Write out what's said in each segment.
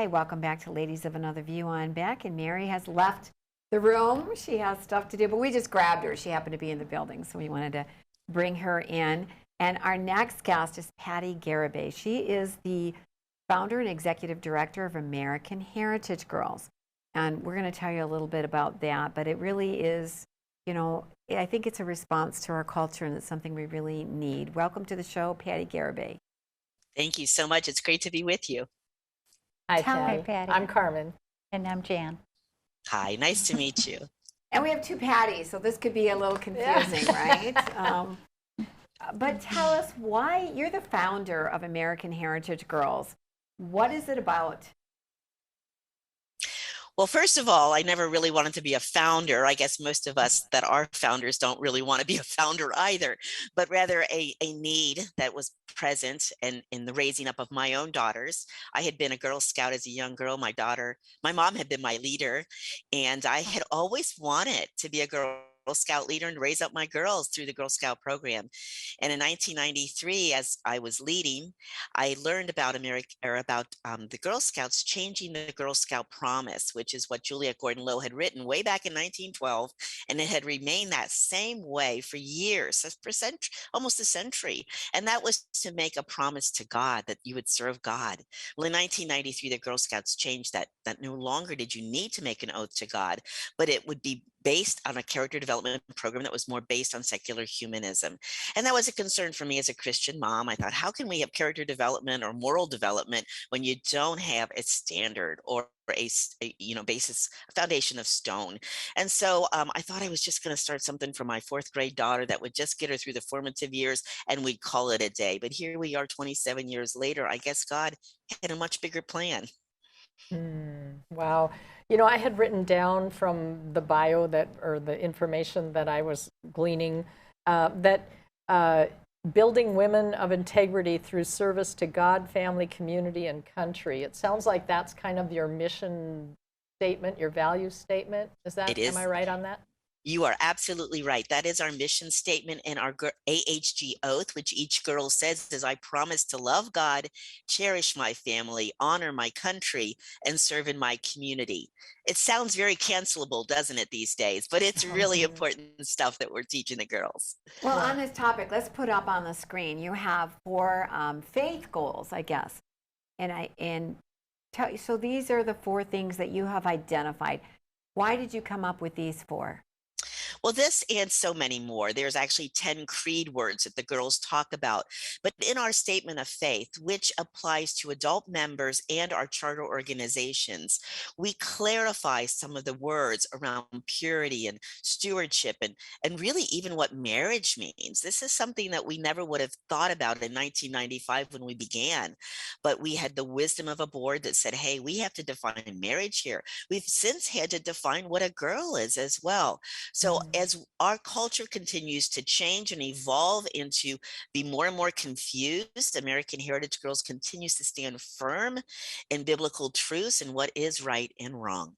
Hi, welcome back to Ladies of Another View. I'm Beck, and Mary has left the room. She has stuff to do, but we just grabbed her. She happened to be in the building, so we wanted to bring her in. And our next guest is Patti Garibay. She is the founder and executive director of American Heritage Girls. And we're going to tell you a little bit about that, but it really is, you know, I think it's a response to our culture, and it's something we really need. Welcome to the show, Patti Garibay. Thank you so much. It's great to be with you. Hi, Patti. I'm Carmen. And I'm Jan. Hi, nice to meet you. And we have two Patties, so this could be a little confusing, right? But tell us why you're the founder of American Heritage Girls. What is it about? Well, first of all, I never really wanted to be a founder. I guess most of us that are founders don't really want to be a founder either, but rather a need that was present in the raising up of my own daughters. I had been a Girl Scout as a young girl. My mom had been my leader, and I had always wanted to be a Girl Scout leader and raise up my girls through the Girl Scout program. And in 1993, as I was leading, I learned about the Girl Scouts changing the Girl Scout promise, which is what Julia Gordon-Low had written way back in 1912, and it had remained that same way for years, almost a century. And that was to make a promise to God that you would serve God. Well, in 1993, the Girl Scouts changed that no longer did you need to make an oath to God, but it would be based on a character development program that was more based on secular humanism. And that was a concern for me as a Christian mom. I thought, how can we have character development or moral development when you don't have a standard or a foundation of stone? And so I thought I was just going to start something for my fourth grade daughter that would just get her through the formative years, and we'd call it a day. But here we are 27 years later. I guess God had a much bigger plan. Wow. You know, I had written down from the bio or the information that I was gleaning, that building women of integrity through service to God, family, community, and country. It sounds like that's kind of your mission statement, your value statement. Am I right on that? You are absolutely right. That is our mission statement and our AHG oath, which each girl says is, I promise to love God, cherish my family, honor my country, and serve in my community. It sounds very cancelable, doesn't it, these days? But it's really important stuff that we're teaching the girls. Well, on this topic, let's put up on the screen. You have 4 faith goals, I guess. So these are the 4 things that you have identified. Why did you come up with these 4? Well, this and so many more. There's actually 10 creed words that the girls talk about. But in our statement of faith, which applies to adult members and our charter organizations, we clarify some of the words around purity and stewardship and really even what marriage means. This is something that we never would have thought about in 1995 when we began. But we had the wisdom of a board that said, hey, we have to define marriage here. We've since had to define what a girl is as well. So as our culture continues to change and evolve into be more and more confused, American Heritage Girls continues to stand firm in biblical truths and what is right and wrong.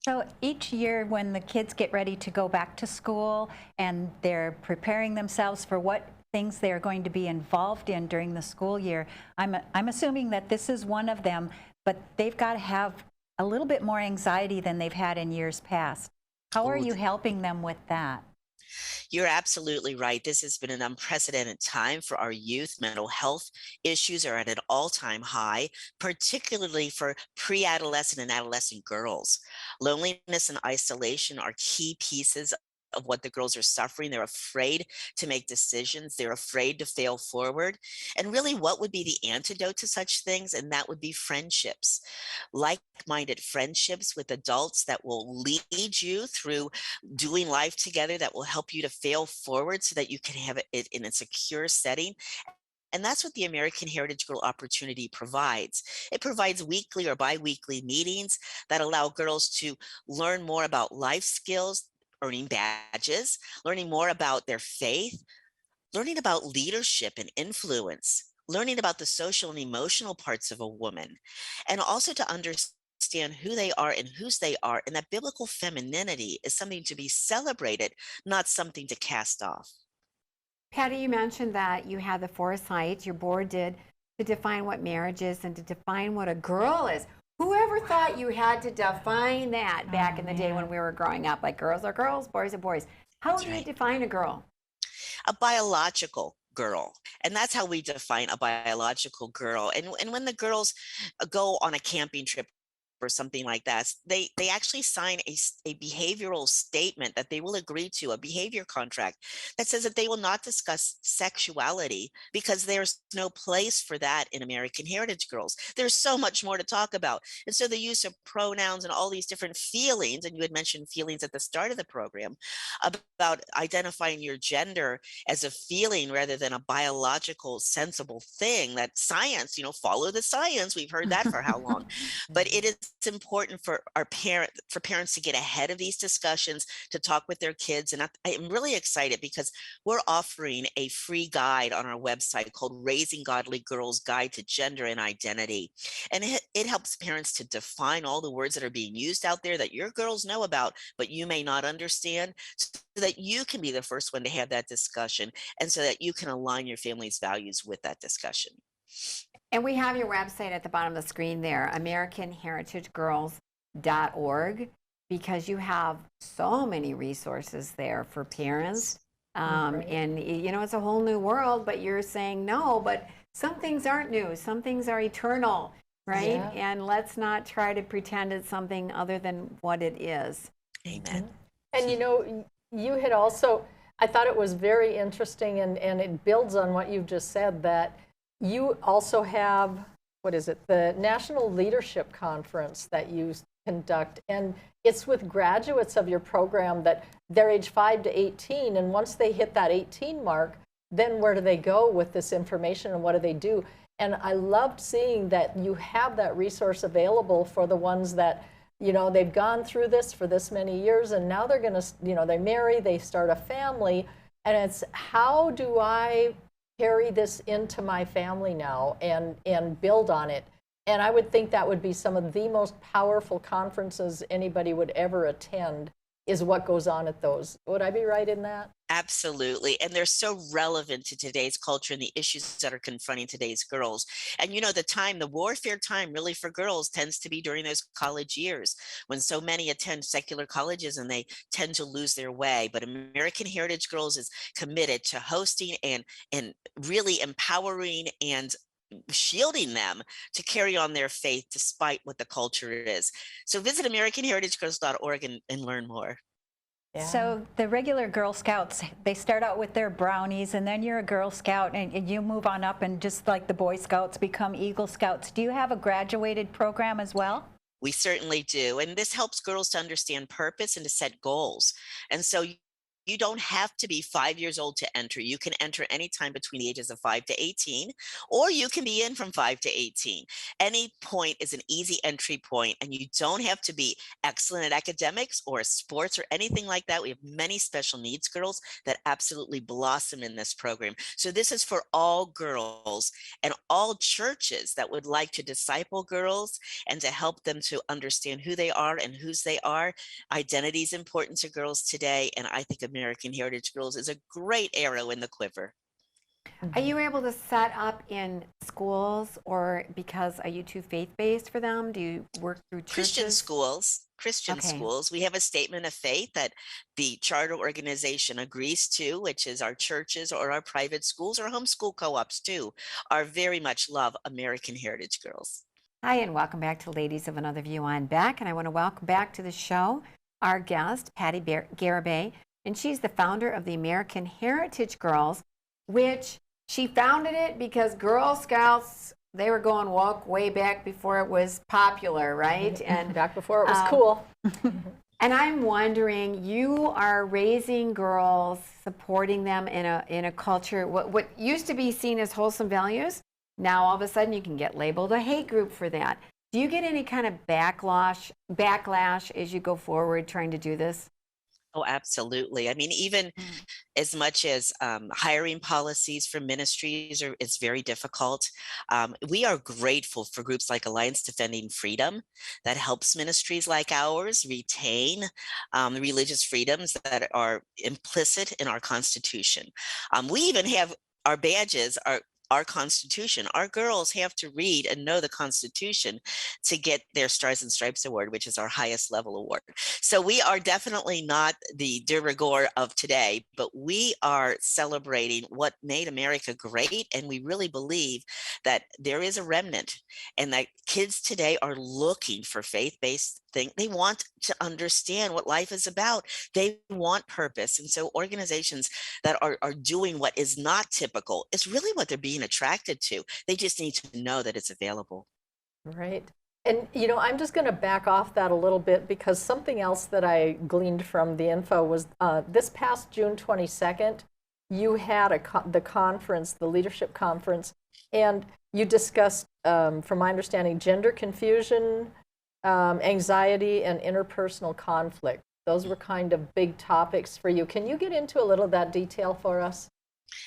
So each year when the kids get ready to go back to school and they're preparing themselves for what things they're going to be involved in during the school year, I'm assuming that this is one of them, but they've got to have a little bit more anxiety than they've had in years past. How are you helping them with that? You're absolutely right. This has been an unprecedented time for our youth. Mental health issues are at an all-time high, particularly for pre-adolescent and adolescent girls. Loneliness and isolation are key pieces of what the girls are suffering. They're afraid to make decisions. They're afraid to fail forward. And really, what would be the antidote to such things? And that would be friendships, like-minded friendships with adults that will lead you through doing life together, that will help you to fail forward so that you can have it in a secure setting. And that's what the American Heritage Girl Opportunity provides. It provides weekly or bi-weekly meetings that allow girls to learn more about life skills, earning badges, learning more about their faith, learning about leadership and influence, learning about the social and emotional parts of a woman, and also to understand who they are and whose they are, and that biblical femininity is something to be celebrated, not something to cast off. Patti, you mentioned that you had the foresight, your board did, to define what marriage is and to define what a girl is. Whoever thought you had to define that back in the day when man. we were growing up, like girls are girls, boys are boys. How That's do you right. define a girl? A biological girl. And that's how we define a biological girl. And when the girls go on a camping trip or something like that, they actually sign a behavioral statement that they will agree to, a behavior contract that says that they will not discuss sexuality because there's no place for that in American Heritage Girls. There's so much more to talk about. And so the use of pronouns and all these different feelings, and you had mentioned feelings at the start of the program, about identifying your gender as a feeling rather than a biological sensible thing, that science, follow the science. We've heard that for how long? But it is important for parents to get ahead of these discussions, to talk with their kids. And I'm really excited because we're offering a free guide on our website called Raising Godly Girls Guide to Gender and Identity. And it helps parents to define all the words that are being used out there that your girls know about, but you may not understand, so that you can be the first one to have that discussion, and so that you can align your family's values with that discussion. And we have your website at the bottom of the screen there, AmericanHeritageGirls.org, because you have so many resources there for parents. And, it's a whole new world, but you're saying no, but some things aren't new. Some things are eternal, right? Yeah. And let's not try to pretend it's something other than what it is. Amen. And you had also, I thought it was very interesting, and it builds on what you've just said, that you also have, what is it, the National Leadership Conference that you conduct, and it's with graduates of your program that they're age 5 to 18, and once they hit that 18 mark, then where do they go with this information and what do they do? And I loved seeing that you have that resource available for the ones that, they've gone through this for this many years, and now they're going to, they marry, they start a family, and it's, how do I carry this into my family now and build on it? And I would think that would be some of the most powerful conferences anybody would ever attend, is what goes on at those. Would I be right in that? Absolutely. And they're so relevant to today's culture and the issues that are confronting today's girls. And the warfare time really for girls tends to be during those college years, when so many attend secular colleges and they tend to lose their way. But American Heritage Girls is committed to hosting and really empowering and shielding them to carry on their faith despite what the culture is. So visit AmericanHeritageGirls.org and learn more. Yeah. So the regular Girl Scouts, they start out with their brownies, and then you're a Girl Scout, and you move on up, and just like the Boy Scouts become Eagle Scouts. Do you have a graduated program as well? We certainly do. And this helps girls to understand purpose and to set goals. And so you don't have to be 5 years old to enter. You can enter anytime between the ages of 5 to 18, or you can be in from 5 to 18. Any point is an easy entry point, and you don't have to be excellent at academics or sports or anything like that. We have many special needs girls that absolutely blossom in this program. So this is for all girls and all churches that would like to disciple girls and to help them to understand who they are and whose they are. Identity is important to girls today, and I think American Heritage Girls is a great arrow in the quiver. Are you able to set up in schools, or are you too faith-based for them? Do you work through churches? Christian schools. We have a statement of faith that the charter organization agrees to, which is our churches or our private schools or homeschool co-ops too, are very much love American Heritage Girls. Hi, and welcome back to Ladies of Another View on Back. And I want to welcome back to the show our guest, Patti Garibay. And she's the founder of the American Heritage Girls, which she founded it because Girl Scouts, they were going woke way back before it was popular, right? And back before it was cool. And I'm wondering, you are raising girls, supporting them in a culture, what used to be seen as wholesome values, now all of a sudden you can get labeled a hate group for that. Do you get any kind of backlash as you go forward trying to do this? Oh, absolutely. I mean, even as much as hiring policies for ministries is very difficult. We are grateful for groups like Alliance Defending Freedom that helps ministries like ours retain religious freedoms that are implicit in our Constitution. We even have our badges our Constitution. Our girls have to read and know the Constitution to get their Stars and Stripes Award, which is our highest level award. So we are definitely not the de rigueur of today, but we are celebrating what made America great. And we really believe that there is a remnant and that kids today are looking for faith-based thing. They want to understand what life is about. They want purpose. And so organizations that are doing what is not typical is really what they're being attracted to. They just need to know that it's available. Right. And, you know, I'm just going to back off that a little bit because something else that I gleaned from the info was this past June 22nd, you had the conference, the leadership conference, and you discussed, from my understanding, gender confusion, anxiety, and interpersonal conflict. Those were kind of big topics for you. Can you get into a little of that detail for us?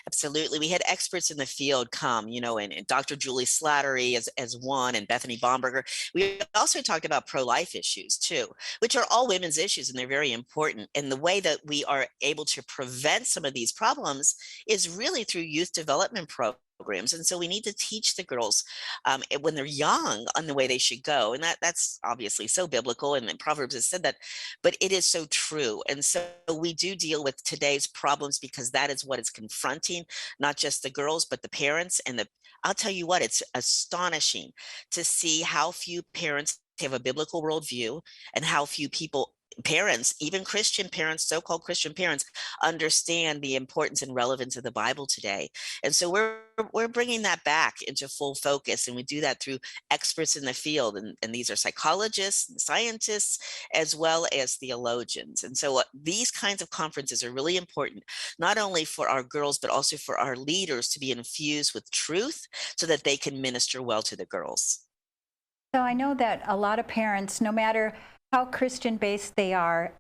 Absolutely. We had experts in the field come, you know, and Dr. Julie Slattery as one, and Bethany Bomberger. We also talked about pro-life issues too, which are all women's issues, and they're very important. And the way that we are able to prevent some of these problems is really through youth development programs. And so we need to teach the girls when they're young on the way they should go. And that's obviously so biblical, and Proverbs has said that, but it is so true. And so we do deal with today's problems because that is what is confronting, not just the girls, but the parents. I'll tell you what, it's astonishing to see how few parents have a biblical worldview and how few parents, even Christian parents, so-called Christian parents, understand the importance and relevance of the Bible today. And so we're bringing that back into full focus, and we do that through experts in the field, and these are psychologists, scientists, as well as theologians. And so these kinds of conferences are really important, not only for our girls, but also for our leaders to be infused with truth so that they can minister well to the girls. So I know that a lot of parents, no matter how Christian-based they are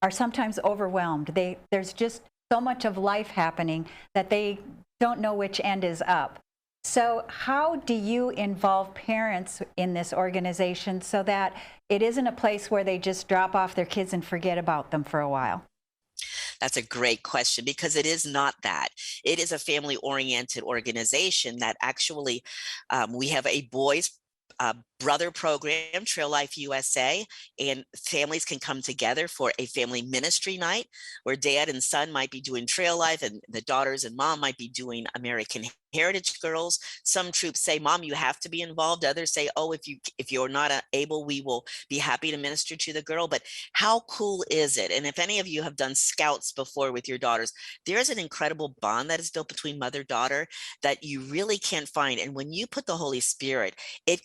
sometimes overwhelmed. There's just so much of life happening that they don't know which end is up. So how do you involve parents in this organization so that it isn't a place where they just drop off their kids and forget about them for a while? That's a great question, because it is not that. It is a family-oriented organization that actually, we have a boys brother program, Trail Life USA, and families can come together for a family ministry night where dad and son might be doing Trail Life and the daughters and mom might be doing American Heritage Girls. Some troops say, Mom, you have to be involved. Others say, oh, if you're not able, we will be happy to minister to the girl. But how cool is it? And if any of you have done scouts before with your daughters, there's an incredible bond that is built between mother-daughter that you really can't find. And when you put the Holy Spirit, it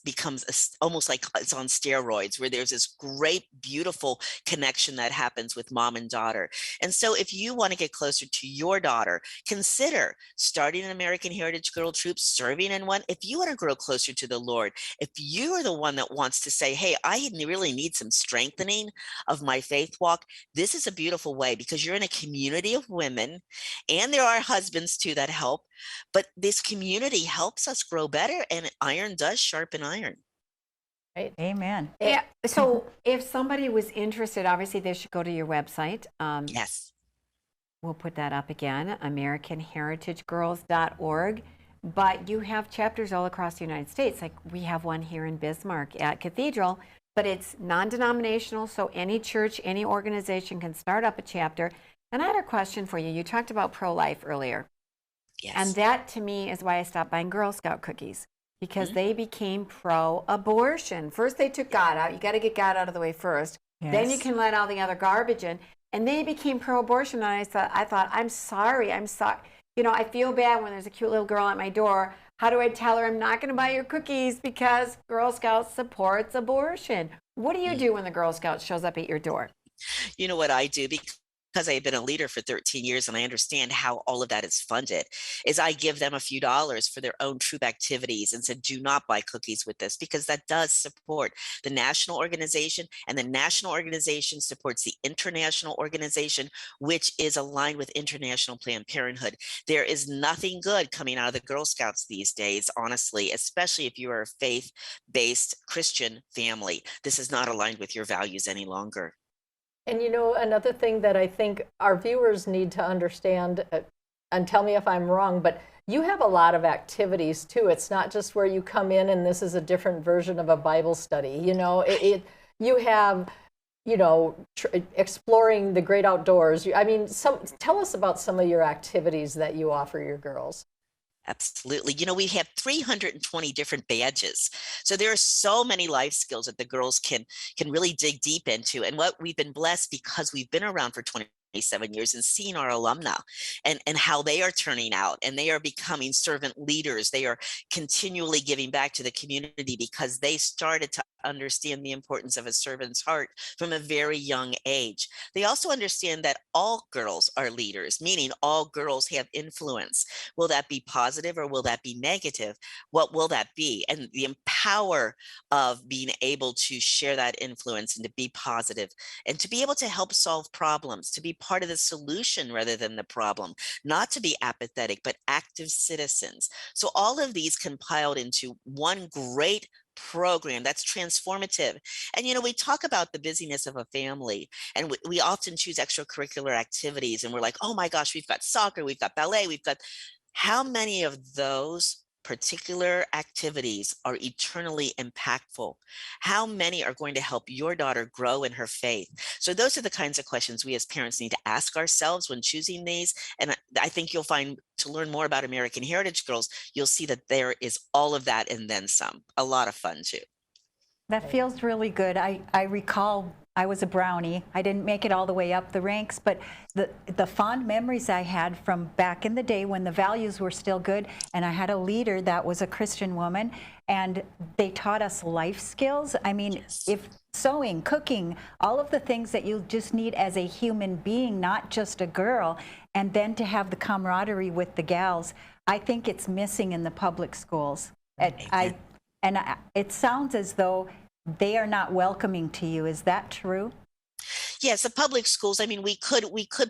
becomes almost like it's on steroids, where there's this great, beautiful connection that happens with mom and daughter. And so if you want to get closer to your daughter, consider starting an American Heritage Girl Troop, serving in one. If you want to grow closer to the Lord, if you are the one that wants to say, hey, I really need some strengthening of my faith walk, this is a beautiful way, because you're in a community of women, and there are husbands too that help, but this community helps us grow better, and iron does sharpen iron. Right. Amen. Yeah. So if somebody was interested, obviously they should go to your website. Yes. We'll put that up again, AmericanHeritageGirls.org. But you have chapters all across the United States. Like we have one here in Bismarck at Cathedral, but it's non-denominational. So any church, any organization can start up a chapter. And I had a question for you. You talked about pro-life earlier. Yes. And that to me is why I stopped buying Girl Scout cookies, because they became pro-abortion. First they took God out. You got to get God out of the way first. Yes. Then you can let all the other garbage in. And they became pro-abortion. And I thought, I'm sorry. You know, I feel bad when there's a cute little girl at my door. How do I tell her I'm not going to buy your cookies because Girl Scouts supports abortion? What do you do when the Girl Scout shows up at your door? You know what I do? Because I've been a leader for 13 years and I understand how all of that is funded, is I give them a few dollars for their own troop activities and said, do not buy cookies with this, because that does support the national organization, and the national organization supports the international organization, which is aligned with International Planned Parenthood. There is nothing good coming out of the Girl Scouts these days, honestly, especially if you are a faith-based Christian family. This is not aligned with your values any longer. And you know, another thing that I think our viewers need to understand, and tell me if I'm wrong, but you have a lot of activities too. It's not just where you come in and this is a different version of a Bible study. You know, you have, you know, exploring the great outdoors. I mean, tell us about some of your activities that you offer your girls. Absolutely. You know, we have 320 different badges. So there are so many life skills that the girls can really dig deep into. And what we've been blessed because we've been around for 27 years and seen our alumni and how they are turning out, and they are becoming servant leaders. They are continually giving back to the community because they started to understand the importance of a servant's heart from a very young age. They also understand that all girls are leaders, meaning all girls have influence. Will that be positive or will that be negative? What will that be? And the power of being able to share that influence and to be positive and to be able to help solve problems, to be part of the solution rather than the problem, not to be apathetic, but active citizens. So all of these compiled into one great program that's transformative. And you know, we talk about the busyness of a family, and we often choose extracurricular activities, and we're like, oh my gosh, we've got soccer, we've got ballet, we've got, how many of those particular activities are eternally impactful? How many are going to help your daughter grow in her faith? So those are the kinds of questions we as parents need to ask ourselves when choosing these. And I think you'll find, to learn more about American Heritage Girls, you'll see that there is all of that and then some. A lot of fun too. That feels really good. I recall I was a Brownie. I didn't make it all the way up the ranks, but the fond memories I had from back in the day when the values were still good, and I had a leader that was a Christian woman, and they taught us life skills. I mean, Yes. if sewing, cooking, all of the things that you just need as a human being, not just a girl, and then to have the camaraderie with the gals, I think it's missing in the public schools. It sounds as though they are not welcoming to you. Is that true? Yes, the public schools. I mean, we could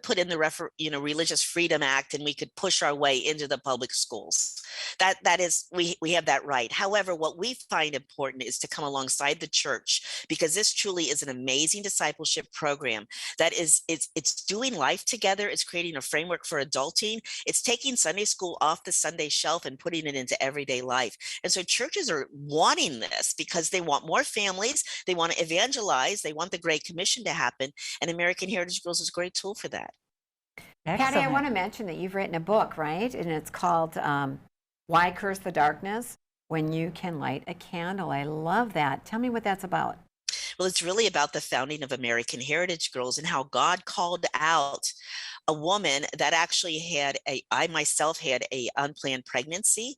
put in the Religious Freedom Act, and we could push our way into the public schools. That is, we have that right. However, what we find important is to come alongside the church, because this truly is an amazing discipleship program that it's doing life together. It's creating a framework for adulting. It's taking Sunday school off the Sunday shelf and putting it into everyday life. And so churches are wanting this because they want more families. They want to evangelize. They want the Great Commission to happen. And American Heritage Girls is a great tool for that. Patty, I want to mention that you've written a book, right? And it's called Why Curse the Darkness When You Can Light a Candle. I love that. Tell me what that's about. Well, it's really about the founding of American Heritage Girls and how God called out a woman that actually I myself had a unplanned pregnancy.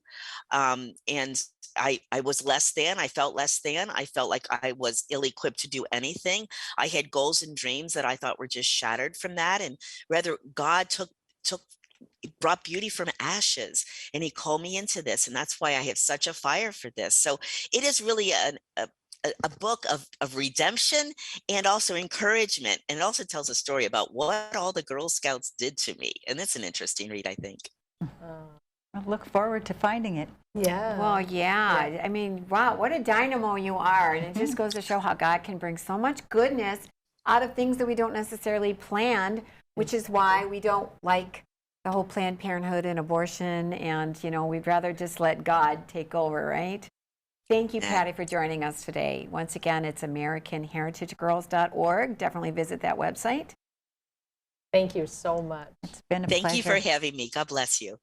And I was less than, I felt less than, I felt like I was ill-equipped to do anything. I had goals and dreams that I thought were just shattered from that. And rather, God brought beauty from ashes, and he called me into this. And that's why I have such a fire for this. So it is really a book of redemption and also encouragement. And it also tells a story about what all the Girl Scouts did to me. And it's an interesting read, I think. I look forward to finding it. Yeah. Well, yeah. I mean, wow, what a dynamo you are. And it just goes to show how God can bring so much goodness out of things that we don't necessarily plan, which is why we don't like the whole Planned Parenthood and abortion. And, you know, we'd rather just let God take over, right? Thank you, Patty, for joining us today. Once again, it's AmericanHeritageGirls.org. Definitely visit that website. Thank you so much. It's been a pleasure. Thank you for having me. God bless you.